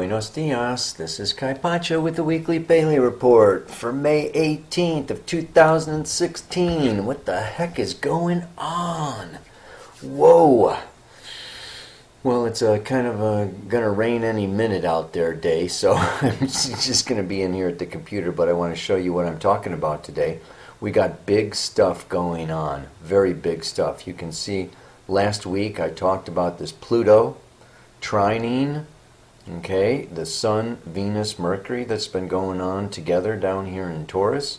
Buenos dias, this is Kaypacha with the weekly Pele Report for May 18th of 2016. What the heck is going on? Whoa! Well, it's gonna rain any minute out there day, so I'm just gonna be in here at the computer, but I want to show you what I'm talking about today. We got big stuff going on, very big stuff. You can see last week I talked about this Pluto trining, okay, the Sun, Venus, Mercury that's been going on together down here in Taurus,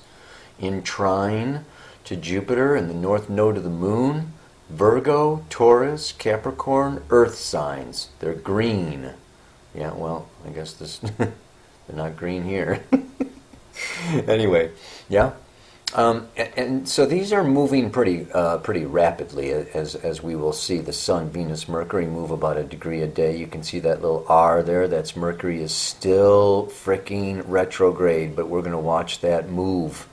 in trine to Jupiter and the north node of the moon, Virgo, Taurus, Capricorn, Earth signs. They're green. Yeah, well, I guess this they're not green here. Anyway, yeah. And so these are moving pretty rapidly, as we will see the Sun, Venus, Mercury move about a degree a day. You can see that little R there. That's Mercury is still freaking retrograde, but we're going to watch that move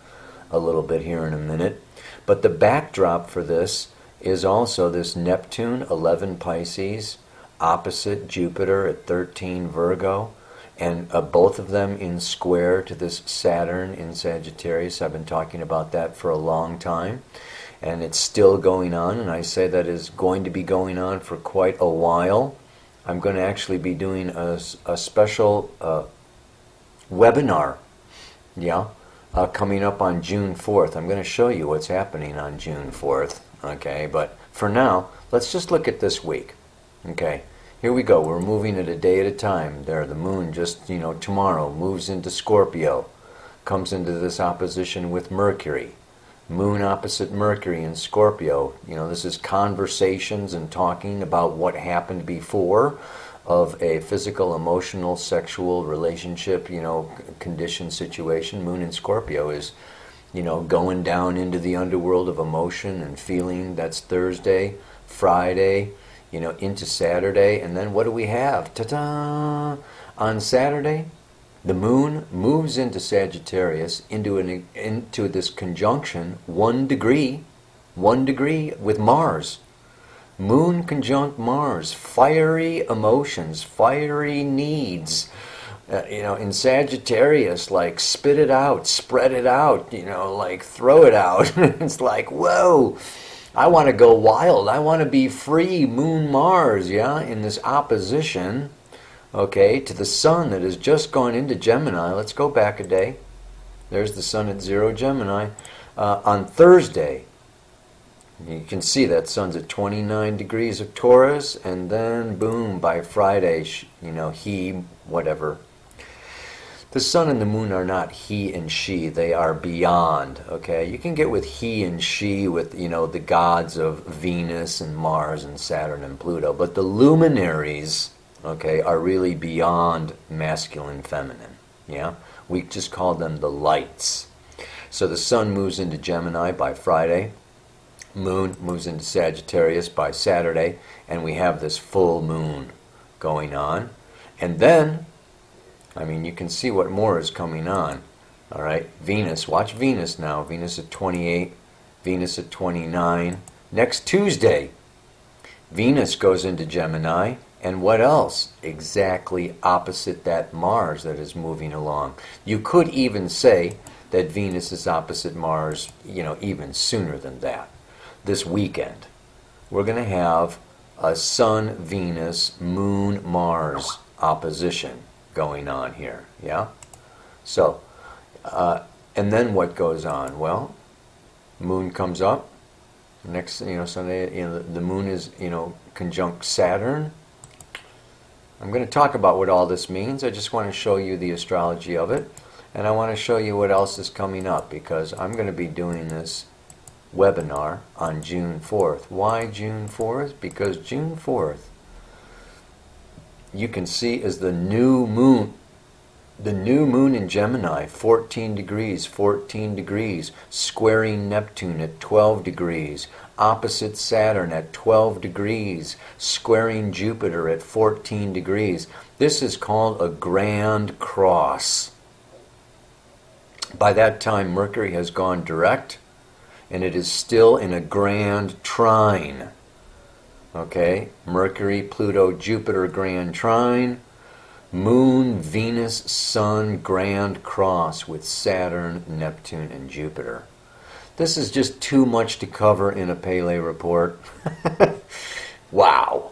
a little bit here in a minute. But the backdrop for this is also this Neptune, 11 Pisces, opposite Jupiter at 13 Virgo. And both of them in square to this Saturn in Sagittarius. I've been talking about that for a long time. And it's still going on. And I say that is going to be going on for quite a while. I'm going to actually be doing a special webinar. Yeah. Coming up on June 4th. I'm going to show you what's happening on June 4th. Okay. But for now, let's just look at this week. Okay. Here we go. We're moving it a day at a time. There, the moon just, tomorrow moves into Scorpio, comes into this opposition with Mercury. Moon opposite Mercury in Scorpio. This is conversations and talking about what happened before of a physical, emotional, sexual relationship, condition situation. Moon in Scorpio is, going down into the underworld of emotion and feeling. That's Thursday, Friday, into Saturday, and then what do we have? Ta-da! On Saturday, the moon moves into Sagittarius, into this conjunction, 1 degree with Mars. Moon conjunct Mars, fiery emotions, fiery needs. In Sagittarius, like spit it out, spread it out, like throw it out. It's like, whoa! I want to go wild. I want to be free. Moon Mars, yeah, in this opposition, okay, to the Sun that has just gone into Gemini. Let's go back a day. There's the Sun at 0 Gemini. On Thursday, you can see that Sun's at 29 degrees of Taurus, and then boom, by Friday, whatever. The Sun and the Moon are not he and she, they are beyond, okay? You can get with he and she with, the gods of Venus and Mars and Saturn and Pluto, but the luminaries, okay, are really beyond masculine, feminine, yeah? We just call them the lights. So the Sun moves into Gemini by Friday, Moon moves into Sagittarius by Saturday, and we have this full moon going on. And then, you can see what more is coming on. All right, Venus, watch Venus now. Venus at 28, Venus at 29. Next Tuesday, Venus goes into Gemini. And what else? Exactly opposite that Mars that is moving along. You could even say that Venus is opposite Mars, even sooner than that. This weekend, we're going to have a Sun, Venus, Moon, Mars opposition going on here, yeah? So, and then what goes on? Well, Moon comes up. Next, Sunday, the Moon is, conjunct Saturn. I'm going to talk about what all this means. I just want to show you the astrology of it. And I want to show you what else is coming up, because I'm going to be doing this webinar on June 4th. Why June 4th? Because June 4th, you can see, is the new moon. The new moon in Gemini, 14 degrees, squaring Neptune at 12 degrees, opposite Saturn at 12 degrees, squaring Jupiter at 14 degrees. This is called a grand cross. By that time, Mercury has gone direct, and it is still in a grand trine. Okay, Mercury, Pluto, Jupiter, grand trine. Moon, Venus, Sun, Grand Cross with Saturn, Neptune, and Jupiter. This is just too much to cover in a Pele report. Wow.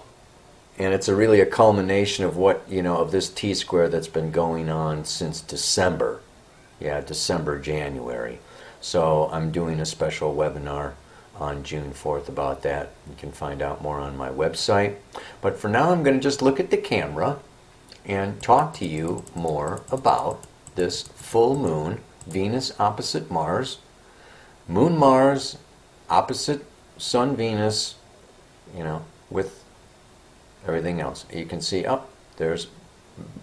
And it's really a culmination of what, of this T-square that's been going on since December. Yeah, December, January. So I'm doing a special webinar on June 4th about that. You can find out more on my website. But for now, I'm going to just look at the camera and talk to you more about this full moon, Venus opposite Mars, Moon Mars opposite Sun Venus, with everything else. You can see there's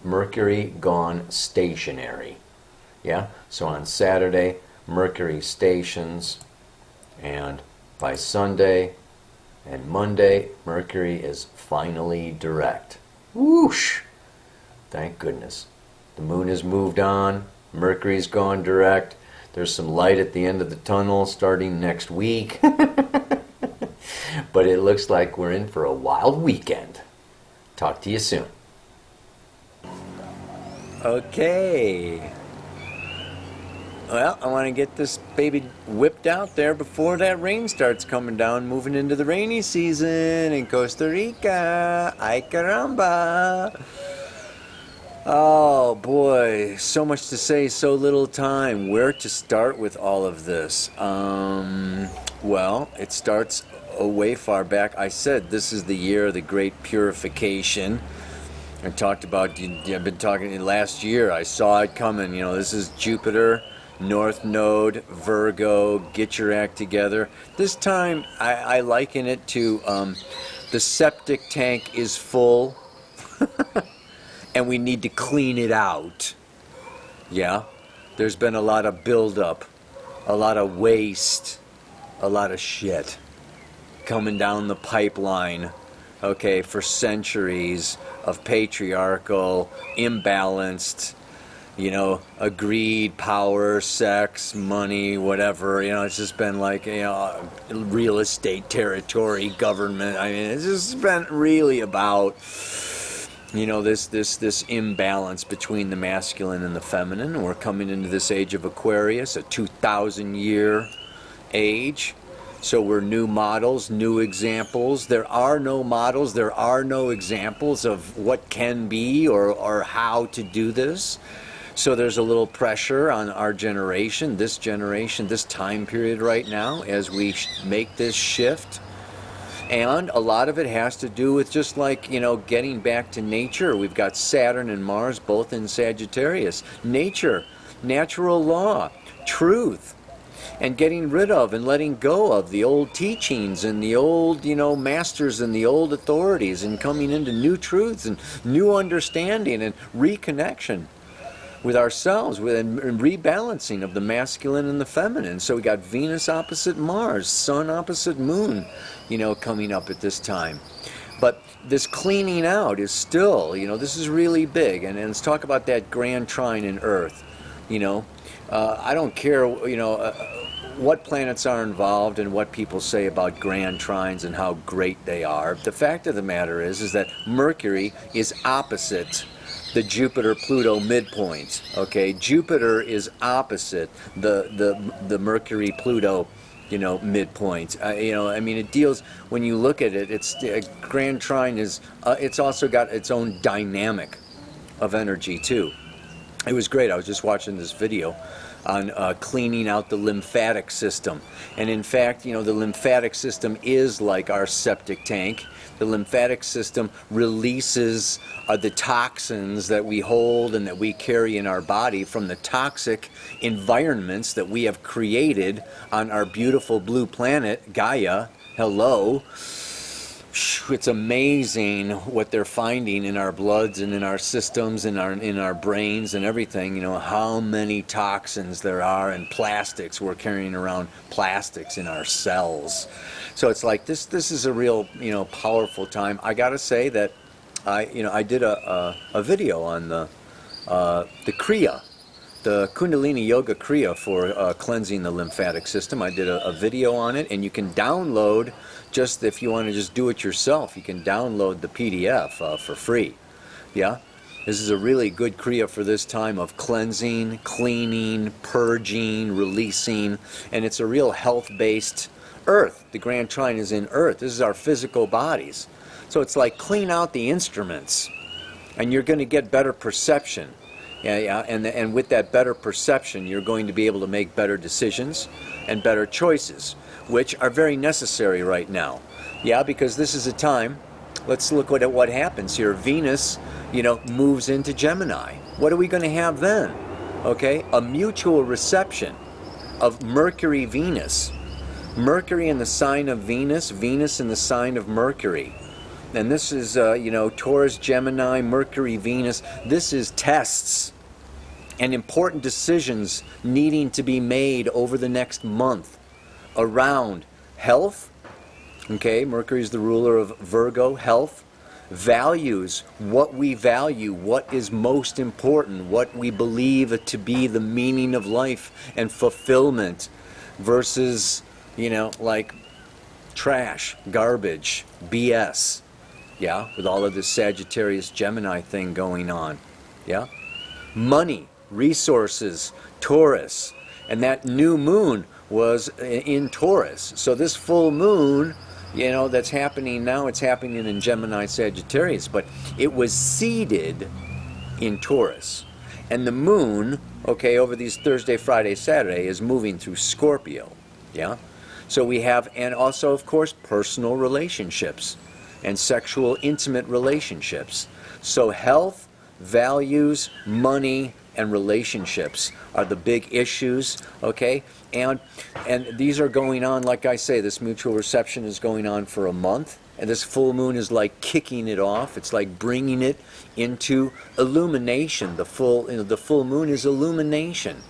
Mercury gone stationary. Yeah, so on Saturday, Mercury stations, and by Sunday and Monday, Mercury is finally direct. Whoosh! Thank goodness. The moon has moved on, Mercury's gone direct. There's some light at the end of the tunnel starting next week. But it looks like we're in for a wild weekend. Talk to you soon. Okay. Well, I want to get this baby whipped out there before that rain starts coming down, moving into the rainy season in Costa Rica. Ay caramba. Oh boy, so much to say, so little time. Where to start with all of this? Well, it starts way far back. I said this is the year of the great purification. I talked about, I've been talking last year, I saw it coming. This is Jupiter, North Node, Virgo, get your act together. This time, I liken it to the septic tank is full. And we need to clean it out. Yeah, there's been a lot of buildup, a lot of waste, a lot of shit coming down the pipeline, okay, for centuries of patriarchal, imbalanced, agreed power, sex, money, whatever. It's just been like, real estate territory, government. I mean, it's just been really about this imbalance between the masculine and the feminine. And we're coming into this age of Aquarius, a 2,000-year age. So we're new models, new examples. There are no models, there are no examples of what can be or how to do this. So there's a little pressure on our generation, this time period right now, as we make this shift. And a lot of it has to do with just like, getting back to nature. We've got Saturn and Mars both in Sagittarius. Nature, natural law, truth, and getting rid of and letting go of the old teachings and the old, masters and the old authorities, and coming into new truths and new understanding and reconnection with ourselves, and rebalancing of the masculine and the feminine. So we got Venus opposite Mars, Sun opposite Moon, coming up at this time. But this cleaning out is still, this is really big. And let's talk about that grand trine in Earth. I don't care, what planets are involved and what people say about grand trines and how great they are. The fact of the matter is that Mercury is opposite the Jupiter-Pluto midpoint. Okay, Jupiter is opposite the Mercury-Pluto, midpoint. It deals, when you look at it, it's grand trine is. It's also got its own dynamic of energy too. It was great. I was just watching this video on cleaning out the lymphatic system. And in fact, the lymphatic system is like our septic tank. The lymphatic system releases the toxins that we hold and that we carry in our body from the toxic environments that we have created on our beautiful blue planet, Gaia. Hello. It's amazing what they're finding in our bloods and in our systems and in our brains and everything. How many toxins there are, and plastics. We're carrying around plastics in our cells. So it's like this is a real powerful time. I gotta say that I did a video on the Kriya, the Kundalini Yoga Kriya for cleansing the lymphatic system. I did a video on it, and you can download, just if you want to just do it yourself, you can download the PDF for free. Yeah, This is a really good Kriya for this time of cleansing, cleaning, purging, releasing, and it's a real health-based Earth. The Grand Trine is in Earth. This is our physical bodies. So it's like clean out the instruments, and you're going to get better perception. And with that better perception, you're going to be able to make better decisions and better choices, which are very necessary right now. Yeah, because this is a time, let's look at what happens here. Venus, moves into Gemini. What are we going to have then? Okay, a mutual reception of Mercury-Venus. Mercury in the sign of Venus, Venus in the sign of Mercury. And this is, Taurus, Gemini, Mercury, Venus. This is tests and important decisions needing to be made over the next month around health. Okay, Mercury is the ruler of Virgo, health. Values, what we value, what is most important, what we believe to be the meaning of life and fulfillment versus, like trash, garbage, BS. Yeah, with all of this Sagittarius Gemini thing going on. Yeah, money, resources, Taurus, and that new moon was in Taurus. So this full moon, that's happening now, it's happening in Gemini Sagittarius, but it was seeded in Taurus. And the moon, okay, over these Thursday, Friday, Saturday, is moving through Scorpio. Yeah, so we have, and also, of course, personal relationships and sexual intimate relationships. So health, values, money, and relationships are the big issues, okay? And these are going on, like I say, this mutual reception is going on for a month, and this full moon is like kicking it off. It's like bringing it into illumination. The full moon is illumination.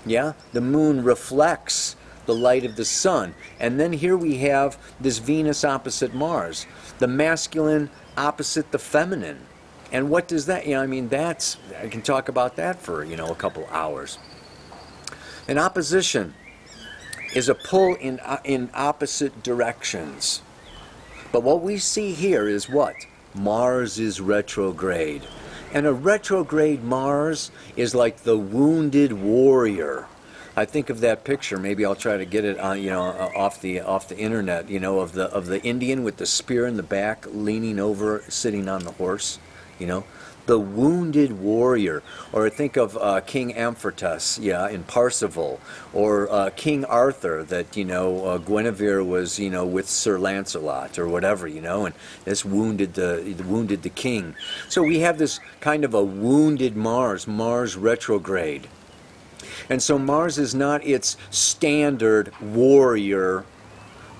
Yeah, the moon reflects the light of the sun. And then here we have this Venus opposite Mars, the masculine opposite the feminine. And what does that, I can talk about that for, a couple hours. An opposition is a pull in opposite directions. But what we see here is what? Mars is retrograde. And a retrograde Mars is like the wounded warrior. I think of that picture. Maybe I'll try to get it on, off the internet. Of the Indian with the spear in the back, leaning over, sitting on the horse. The wounded warrior. Or think of King Amfortas, in Parsifal, or King Arthur that Guinevere was with Sir Lancelot or whatever, and this wounded the king. So we have this kind of a wounded Mars retrograde. And so Mars is not its standard warrior,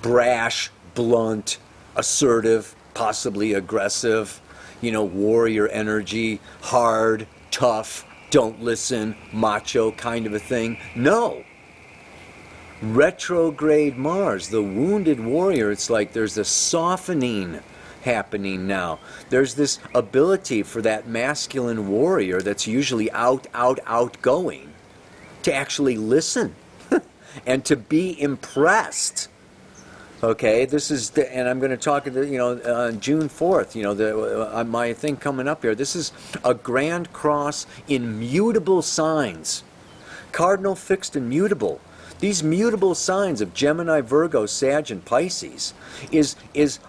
brash, blunt, assertive, possibly aggressive, warrior energy, hard, tough, don't listen, macho kind of a thing. No. Retrograde Mars, the wounded warrior, it's like there's a softening happening now. There's this ability for that masculine warrior that's usually outgoing to actually listen and to be impressed. Okay, this is, and I'm going to talk, on June 4th, my thing coming up here. This is a grand cross in mutable signs. Cardinal, fixed, and mutable. These mutable signs of Gemini, Virgo, Sag, and Pisces is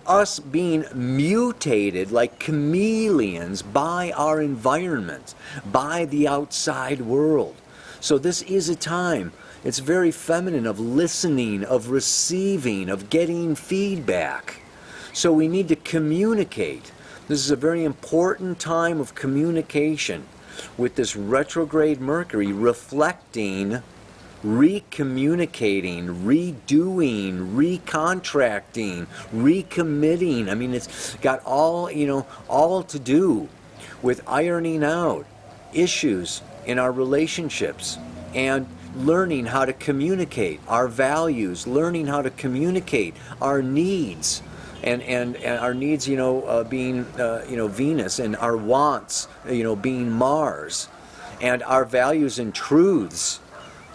us being mutated like chameleons by our environment, by the outside world. So this is a time, it's very feminine, of listening, of receiving, of getting feedback. So we need to communicate. This is a very important time of communication with this retrograde Mercury reflecting, recommunicating, redoing, recontracting, recommitting. It's got all to do with ironing out issues in our relationships and learning how to communicate our values, learning how to communicate our needs, and our needs, being Venus, and our wants, being Mars, and our values and truths,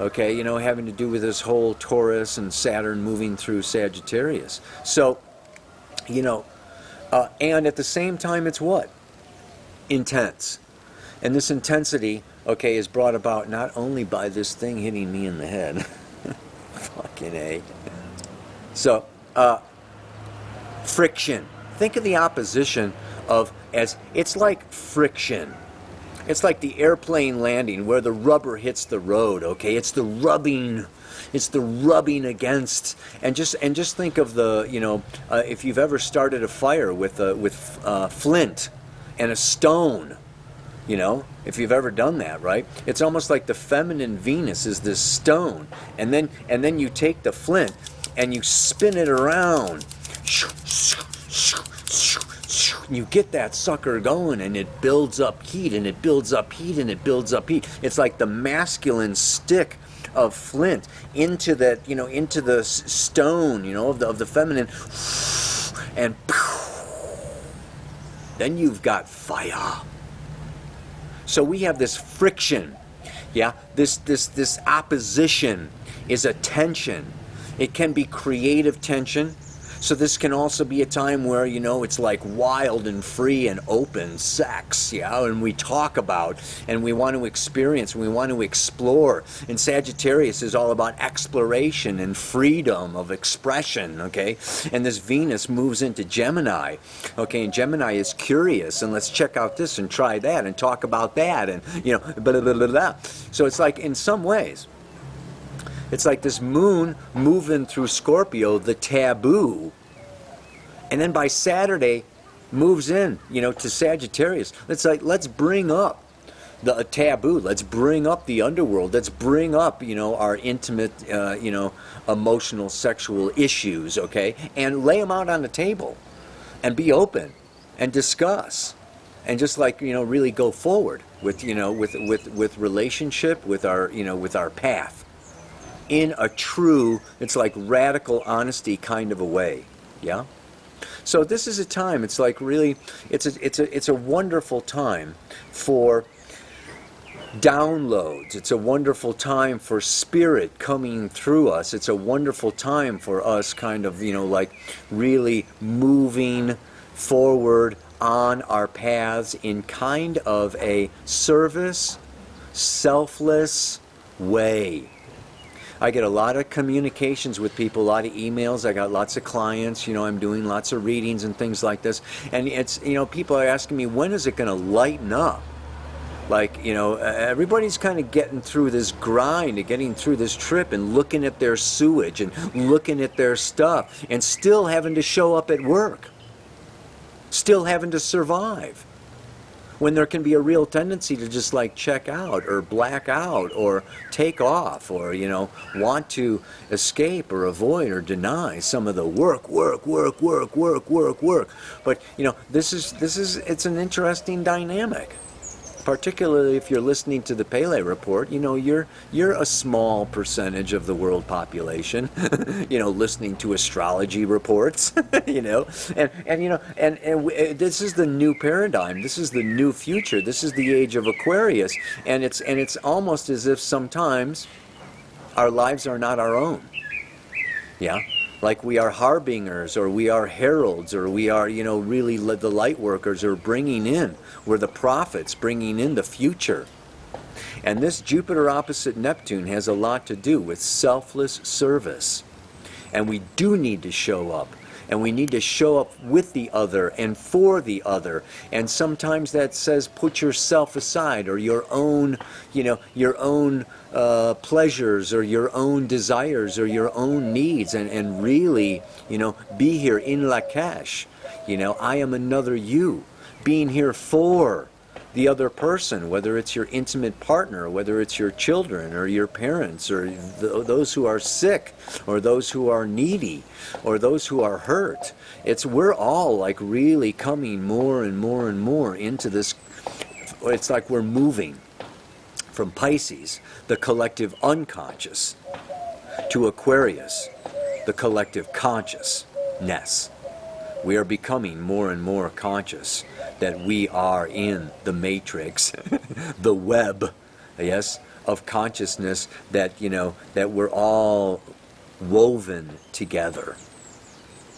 okay, having to do with this whole Taurus and Saturn moving through Sagittarius. So, and at the same time, it's what? Intense. And this intensity, okay, is brought about not only by this thing hitting me in the head. Fucking A. So, friction. Think of the opposition of as it's like friction. It's like the airplane landing where the rubber hits the road, okay? It's the rubbing against, and just think of the, if you've ever started a fire with flint and a stone, if you've ever done that, right? It's almost like the feminine Venus is this stone, and then you take the flint and you spin it around. You get that sucker going, and it builds up heat, and it builds up heat, and it builds up heat. It's like the masculine stick of flint into that, into the stone, of the feminine, and then you've got fire. So we have this friction, yeah. This opposition is a tension. It can be creative tension. So this can also be a time where, it's like wild and free and open sex, yeah, and we talk about, and we want to experience, and we want to explore. And Sagittarius is all about exploration and freedom of expression, okay? And this Venus moves into Gemini, okay, and Gemini is curious, and let's check out this and try that and talk about that, and, blah, blah, blah, blah. So it's like, in some ways, it's like this moon moving through Scorpio, the taboo. And then by Saturday, moves in, to Sagittarius. It's like, let's bring up the taboo. Let's bring up the underworld. Let's bring up, our intimate, emotional, sexual issues, okay? And lay them out on the table. And be open. And discuss. And just like, really go forward with, with relationship, with our path. In a true, it's like radical honesty kind of a way, yeah. So this is a time. It's like really, it's a wonderful time for downloads. It's a wonderful time for spirit coming through us. It's a wonderful time for us, kind of, like really moving forward on our paths in kind of a service, selfless way. I get a lot of communications with people, a lot of emails. I got lots of clients, I'm doing lots of readings and things like this. And it's, people are asking me, when is it going to lighten up? Like, everybody's kind of getting through this grind and getting through this trip and looking at their sewage and looking at their stuff and still having to show up at work. Still having to survive. When there can be a real tendency to just like check out or black out or take off or, want to escape or avoid or deny some of the work. But, it's an interesting dynamic. Particularly if you're listening to the Pele Report, you're a small percentage of the world population, listening to astrology reports, and this is the new paradigm. This is the new future. This is the age of Aquarius, and it's almost as if sometimes our lives are not our own. Yeah. Like we are harbingers, or we are heralds, or we are, really the light workers, or we're the prophets bringing in the future. And this Jupiter opposite Neptune has a lot to do with selfless service. And we do need to show up. And we need to show up with the other and for the other. And sometimes that says put yourself aside, or your own, pleasures, or your own desires, or your own needs, and really, be here in Lakesh. I am another you, being here for the other person, whether it's your intimate partner, whether it's your children or your parents, or those who are sick, or those who are needy, or those who are hurt. We're all like really coming more and more and more into this. It's like we're moving from Pisces, the collective unconscious, to Aquarius, the collective consciousness. We are becoming more and more conscious that we are in the matrix, the web, yes, of consciousness, that, that we're all woven together.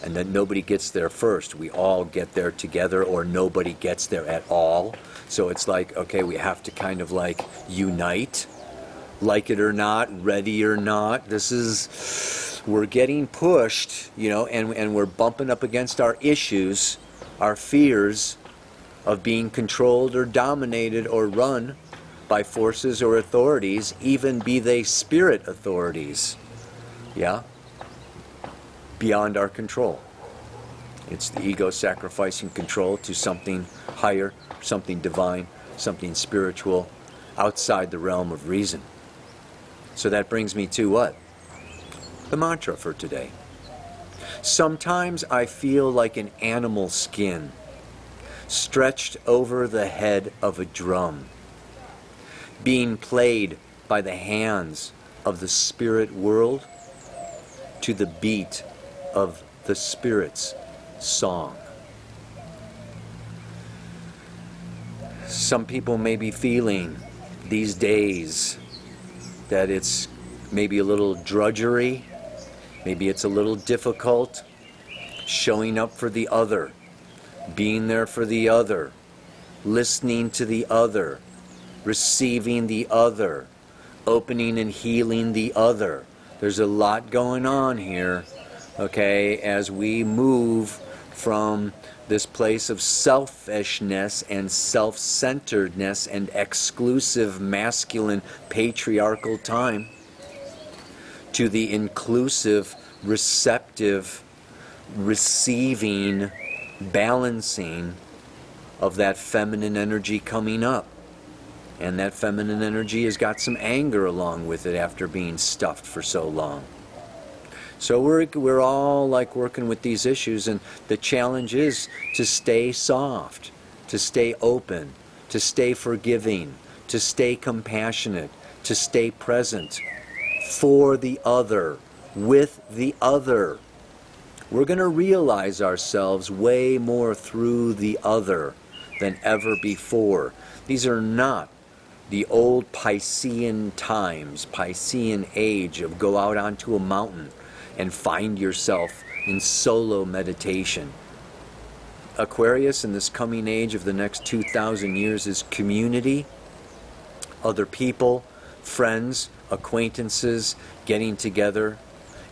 and that nobody gets there first. We all get there together, or nobody gets there at all. So it's like, okay, we have to kind of like unite, like it or not, ready or not. We're getting pushed, you know, and we're bumping up against our issues, our fears of being controlled or dominated or run by forces or authorities, even be they spirit authorities, yeah, beyond our control. It's the ego sacrificing control to something higher, something divine, something spiritual, outside the realm of reason. So that brings me to what? The mantra for today. Sometimes I feel like an animal skin stretched over the head of a drum, being played by the hands of the spirit world to the beat of the spirit's song. Some people may be feeling these days that it's maybe a little drudgery, maybe it's a little difficult showing up for the other, being there for the other, listening to the other, receiving the other, opening and healing the other. There's a lot going on here, okay, as we move from this place of selfishness and self-centeredness and exclusive masculine patriarchal time to the inclusive, receptive, receiving, balancing of that feminine energy coming up. And that feminine energy has got some anger along with it after being stuffed for so long. So we're all like working with these issues, and the challenge is to stay soft, to stay open, to stay forgiving, to stay compassionate, to stay present for the other, with the other. We're going to realize ourselves way more through the other than ever before. These are not the old Piscean times, Piscean age of go out onto a mountain and find yourself in solo meditation. Aquarius in this coming age of the next 2,000 years is community, other people, friends, acquaintances, getting together,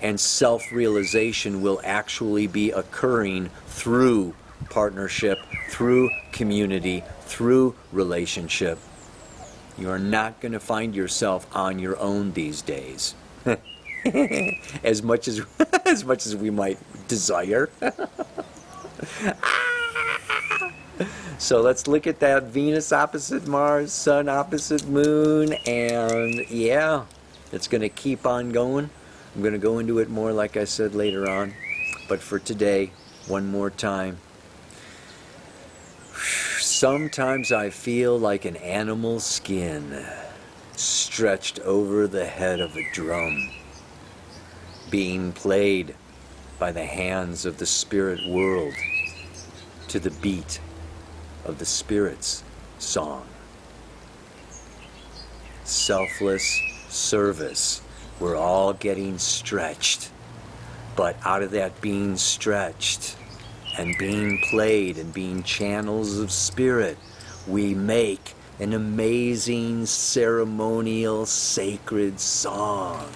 and self-realization will actually be occurring through partnership, through community, through relationship. You are not going to find yourself on your own these days. as much as we might desire. So let's look at that Venus opposite Mars, Sun opposite Moon, and yeah, it's going to keep on going. I'm going to go into it more, like I said, later on. But for today, one more time. Sometimes I feel like an animal skin stretched over the head of a drum, being played by the hands of the spirit world to the beat of the spirit's song. Selfless service. We're all getting stretched, but out of that being stretched and being played and being channels of spirit, we make an amazing ceremonial sacred song.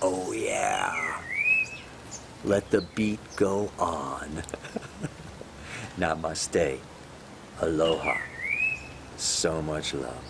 Oh yeah. Let the beat go on. Namaste. Aloha. So much love.